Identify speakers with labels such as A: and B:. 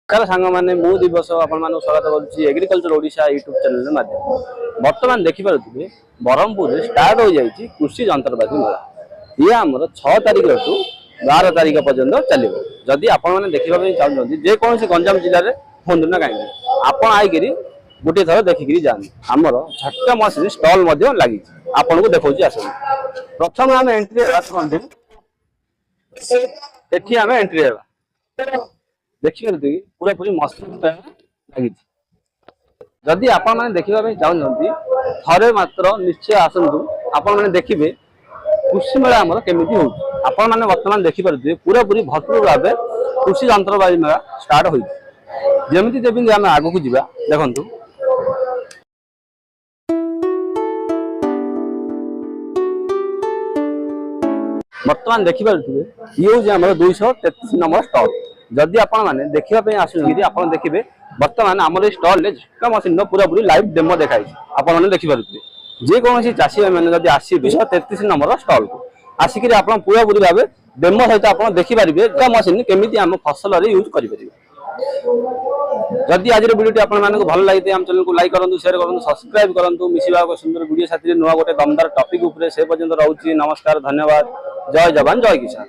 A: नमस्कार सांग मैंने मु दिवस आपण स्वागत करुच्ची एग्रीकल्चर ओडिशा यूट्यूब चैनल माध्यम बर्तमान देखिपे ब्रह्मपुर स्टार्ट हो जाए कृषि जंत्रपाति मेला ये आमर 6 तारिख टू 12 तारिख पर्यंत चलो जदि आपण देखा चाहते जेकोसी गंजाम जिले में हूँ ना कहीं आप आई गोटे थर देखिकी जाए आमर झटका मशीन स्टल लगी आपन को देखा आस प्रथम आम एंट्री आम एंट्री देखिए पूरा पूरी मशीन लगी जदि आपण मैंने देखा चाहते थे मात्र निश्चय आसतु आपण मैंने देखिए कृषि मेला आमर केमी हो आपण मैंने बर्तमान देखिपे पूरा पूरी भरपूर भाव कृषि जंत्रपाति मेला स्टार्ट होमती जमी आम आग को जा देखु बर्तमान देखिपे ये हूँ आम 233 नंबर स्टल जदि आपण मैंने देखापी आसुरी आप देखिए बर्तमान आम स्टल झटका मशीन पूरा पूरी लाइव डेमो देखाई आपने देखिपे जेकोसी चाषी मैंने जब आसवे 233 नंबर स्टल को आसिक आप पूरा पूरी भाव डेमो सहित आप देखिपारे झटका मशीन केमी आम फसल यूज करें जदि आज वीडियो आपको भल लगी आम चैनल को लाइक करूँ शेयर करूँ सब्सक्राइब करूँ मिसिबा सुंदर वीडियो साथी नुआ गोटे दमदार टॉपिक उपरे से पर्यंत रोचे नमस्कार धन्यवाद जय जवान जय किसान।